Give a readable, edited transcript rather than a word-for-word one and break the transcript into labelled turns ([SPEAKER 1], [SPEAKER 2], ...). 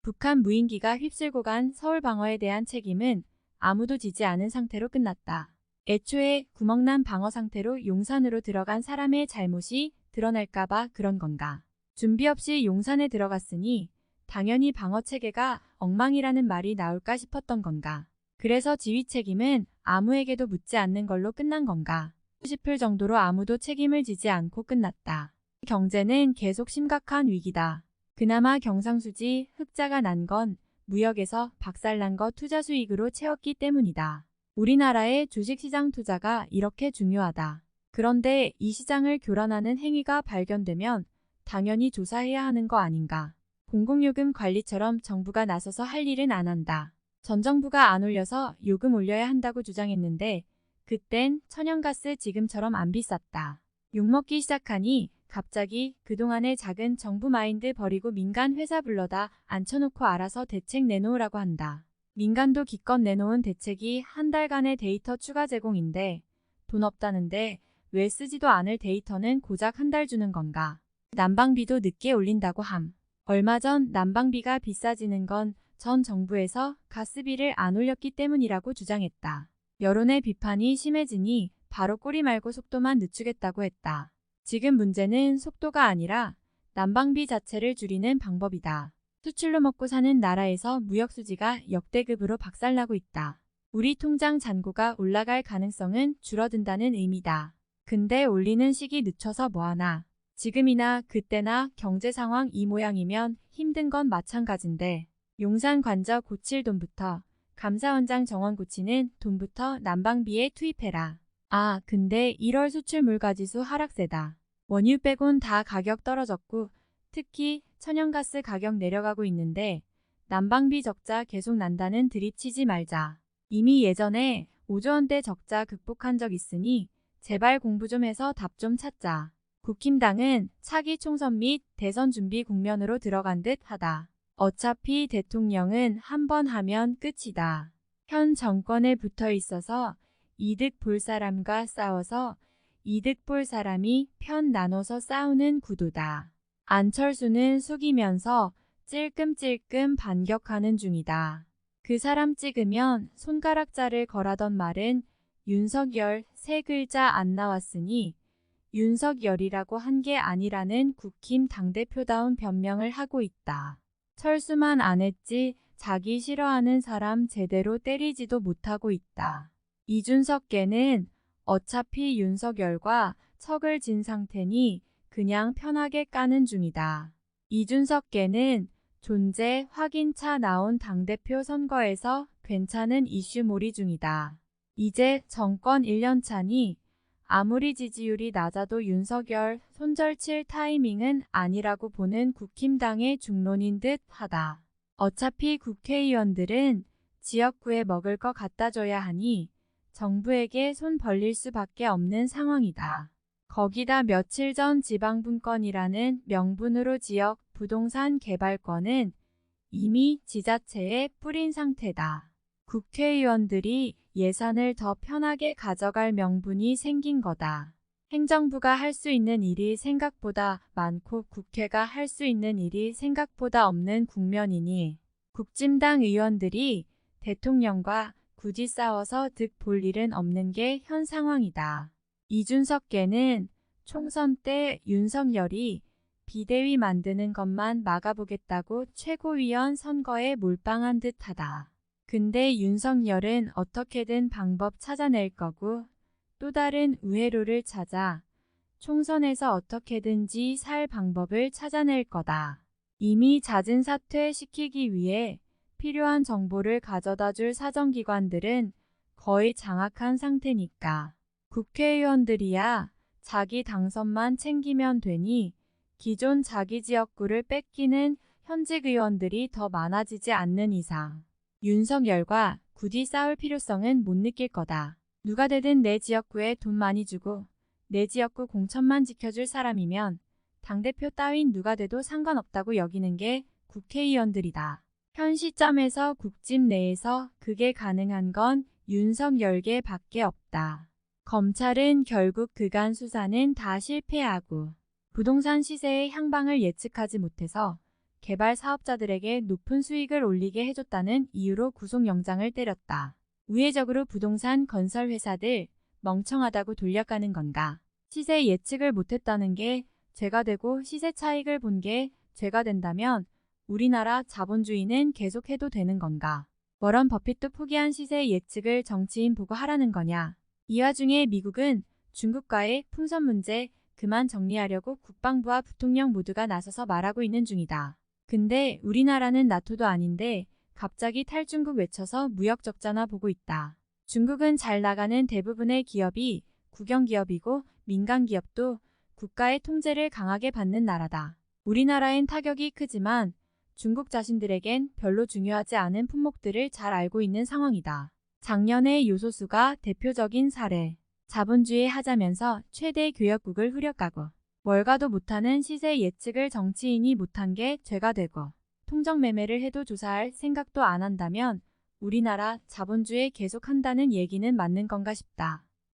[SPEAKER 1] 북한 무인기가 휩쓸고 간 서울 방어에 대한 책임은 아무도 지지 않은 상태로 끝났다. 애초에 구멍난 방어 상태로 용산으로 들어간 사람의 잘못이 드러날까봐 그런 건가. 준비 없이 용산에 들어갔으니 당연히 방어 체계가 엉망이라는 말이 나올까 싶었던 건가. 그래서 지휘 책임은 아무에게도 묻지 않는 걸로 끝난 건가 싶을 정도로 아무도 책임을 지지 않고 끝났다. 경제는 계속 심각한 위기다. 그나마 경상수지 흑자가 난 건 무역에서 박살난 거 투자 수익으로 채웠기 때문이다. 우리나라의 주식시장 투자가 이렇게 중요하다. 그런데 이 시장을 교란하는 행위가 발견되면 당연히 조사해야 하는 거 아닌가. 공공요금 관리처럼 정부가 나서서 할 일은 안 한다. 전 정부가 안 올려서 요금 올려야 한다고 주장했는데 그땐 천연가스 지금처럼 안 비쌌다. 욕먹기 시작하니 갑자기 그동안의 작은 정부 마인드 버리고 민간 회사 불러다 앉혀놓고 알아서 대책 내놓으라고 한다. 민간도 기껏 내놓은 대책이 한 달간의 데이터 추가 제공인데 돈 없다는데 왜 쓰지도 않을 데이터는 고작 한 달 주는 건가. 난방비도 늦게 올린다고 함. 얼마 전 난방비가 비싸지는 건 전 정부에서 가스비를 안 올렸기 때문이라고 주장했다. 여론의 비판이 심해지니 바로 꼬리 말고 속도만 늦추겠다고 했다. 지금 문제는 속도가 아니라 난방비 자체를 줄이는 방법이다. 수출로 먹고 사는 나라에서 무역수지가 역대급으로 박살나고 있다. 우리 통장 잔고가 올라갈 가능성은 줄어든다는 의미다. 근데 올리는 시기 늦춰서 뭐하나. 지금이나 그때나 경제 상황 이 모양이면 힘든 건 마찬가지인데 용산 관저 고칠 돈부터 감사원장 정원 고치는 돈부터 난방비에 투입해라. 아 근데 1월 수출 물가지수 하락세다. 원유 빼곤 다 가격 떨어졌고 특히 천연가스 가격 내려가고 있는데 난방비 적자 계속 난다는 드립 치지 말자. 이미 예전에 5조 원대 적자 극복한 적 있으니 제발 공부 좀 해서 답 좀 찾자. 국힘당은 차기 총선 및 대선 준비 국면으로 들어간 듯 하다. 어차피 대통령은 한 번 하면 끝이다. 현 정권에 붙어 있어서 이득 볼 사람과 싸워서 이득 볼 사람이 편 나눠서 싸우는 구도다. 안철수는 숙이면서 찔끔찔끔 반격하는 중이다. 그 사람 찍으면 손가락자를 거라던 말은 윤석열 세 글자 안 나왔으니 윤석열이라고 한 게 아니라는 국힘 당대표다운 변명을 하고 있다. 철수만 안 했지 자기 싫어하는 사람 제대로 때리지도 못하고 있다. 이준석계는 어차피 윤석열과 척을 진 상태니 그냥 편하게 까는 중이다. 이준석계는 존재 확인차 나온 당대표 선거에서 괜찮은 이슈몰이 중이다. 이제 정권 1년 차니 아무리 지지율이 낮아도 윤석열 손절칠 타이밍은 아니라고 보는 국힘당의 중론인 듯 하다. 어차피 국회의원들은 지역구에 먹을 거 갖다 줘야 하니 정부에게 손 벌릴 수밖에 없는 상황이다. 거기다 며칠 전 지방분권이라는 명분으로 지역 부동산 개발권은 이미 지자체에 뿌린 상태다. 국회의원들이 예산을 더 편하게 가져갈 명분이 생긴 거다. 행정부가 할 수 있는 일이 생각보다 많고 국회가 할 수 있는 일이 생각보다 없는 국면이니 국진당 의원들이 대통령과 굳이 싸워서 득 볼 일은 없는 게 현 상황이다. 이준석계는 총선 때 윤석열이 비대위 만드는 것만 막아보겠다고 최고위원 선거에 몰빵한 듯하다. 근데 윤석열은 어떻게든 방법 찾아낼 거고 또 다른 우회로를 찾아 총선에서 어떻게든지 살 방법을 찾아낼 거다. 이미 잦은 사퇴시키기 위해 필요한 정보를 가져다 줄 사정기관들은 거의 장악한 상태니까. 국회의원들이야 자기 당선만 챙기면 되니 기존 자기 지역구를 뺏기는 현직 의원들이 더 많아지지 않는 이상 윤석열과 굳이 싸울 필요성은 못 느낄 거다. 누가 되든 내 지역구에 돈 많이 주고 내 지역구 공천만 지켜줄 사람이면 당대표 따윈 누가 돼도 상관없다고 여기는 게 국회의원들이다. 현 시점에서 국집 내에서 그게 가능한 건 윤석열계 밖에 없다. 검찰은 결국 그간 수사는 다 실패하고 부동산 시세의 향방을 예측하지 못해서 개발 사업자들에게 높은 수익을 올리게 해줬다는 이유로 구속영장을 때렸다. 우회적으로 부동산 건설 회사들 멍청하다고 돌려가는 건가? 시세 예측을 못했다는 게 죄가 되고 시세 차익을 본 게 죄가 된다면 우리나라 자본주의는 계속해도 되는 건가? 워런 버핏도 포기한 시세 예측을 정치인 보고 하라는 거냐? 이 와중에 미국은 중국과의 풍선 문제 그만 정리하려고 국방부와 부통령 모두가 나서서 말하고 있는 중이다. 근데 우리나라는 나토도 아닌데 갑자기 탈중국 외쳐서 무역 적자나 보고 있다. 중국은 잘 나가는 대부분의 기업이 국영기업이고 민간기업도 국가의 통제를 강하게 받는 나라다. 우리나라엔 타격이 크지만 중국 자신들에겐 별로 중요하지 않은 품목들을 잘 알고 있는 상황이다. 작년의 요소수가 대표적인 사례. 자본주의 하자면서 최대 교역국을 후려가고 월가도 못하는 시세 예측을 정치인이 못한 게 죄가 되고 통정매매를 해도 조사할 생각도 안 한다면 우리나라 자본주의 계속한다는 얘기는 맞는 건가 싶다.